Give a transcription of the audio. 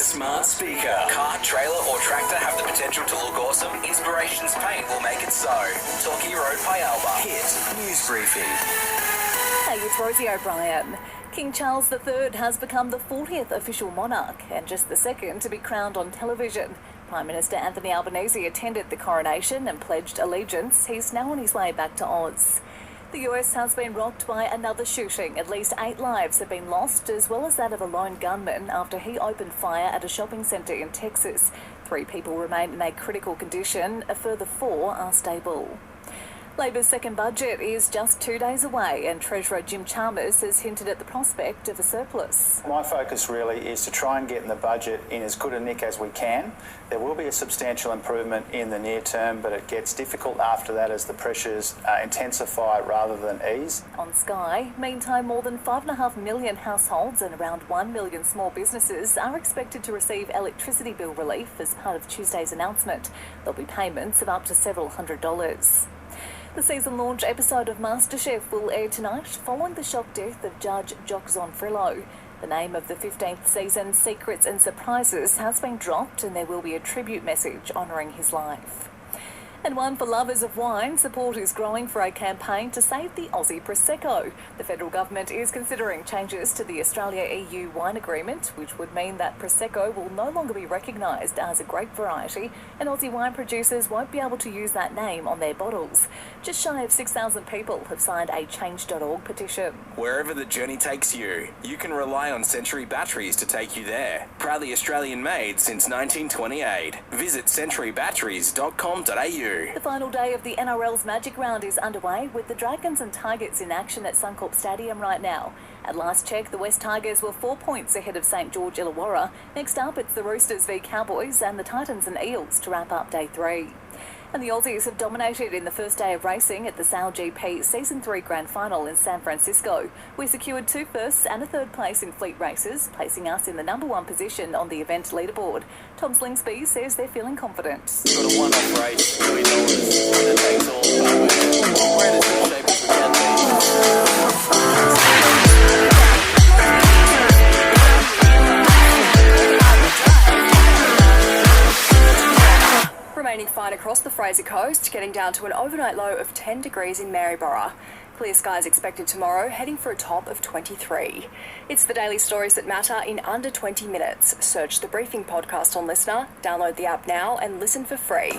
smart speaker. Car, trailer or tractor have the potential to look awesome? Inspiration's paint will make it so. Torquay Road, Pyalba. Hit News Briefing. Hey, it's Rosie O'Brien. King Charles III has become the 40th official monarch and just the second to be crowned on television. Prime Minister Anthony Albanese attended the coronation and pledged allegiance. He's now on his way back to Oz. The US has been rocked by another shooting. At least 8 lives have been lost, as well as that of a lone gunman after he opened fire at a shopping centre in Texas. 3 people remain in a critical condition. A further 4 are stable. Labor's second budget is just 2 days away, and Treasurer Jim Chalmers has hinted at the prospect of a surplus. My focus really is to try and get the budget in as good a nick as we can. There will be a substantial improvement in the near term, but it gets difficult after that as the pressures intensify rather than ease. On Sky, meantime, more than 5.5 million households and around 1 million small businesses are expected to receive electricity bill relief as part of Tuesday's announcement. There'll be payments of up to several $100s. The season launch episode of MasterChef will air tonight following the shock death of Judge Jock Zonfrillo. The name of the 15th season, Secrets and Surprises, has been dropped, and there will be a tribute message honouring his life. And one for lovers of wine, support is growing for a campaign to save the Aussie Prosecco. The federal government is considering changes to the Australia-EU wine agreement, which would mean that Prosecco will no longer be recognised as a grape variety, and Aussie wine producers won't be able to use that name on their bottles. Just shy of 6,000 people have signed a Change.org petition. Wherever the journey takes you, you can rely on Century batteries to take you there. Proudly Australian made since 1928. Visit centurybatteries.com.au. The final day of the NRL's Magic Round is underway, with the Dragons and Tigers in action at Suncorp Stadium right now. At last check, the West Tigers were 4 points ahead of St George Illawarra. Next up, it's the Roosters v Cowboys and the Titans and Eels to wrap up Day 3. And the Aussies have dominated in the first day of racing at the Sail GP Season 3 Grand Final in San Francisco. We secured 2 firsts and a 3rd place in fleet races, placing us in the #1 position on the event leaderboard. Tom Slingsby says they're feeling confident. Got a one-off race, $2 that takes all the we're in as good shape as we can Remaining fine across the Fraser coast, getting down to an overnight low of 10 degrees in Maryborough. Clear skies expected tomorrow, heading for a top of 23. It's the daily stories that matter in under 20 minutes. Search the Briefing podcast on Listener, download the app now and listen for free.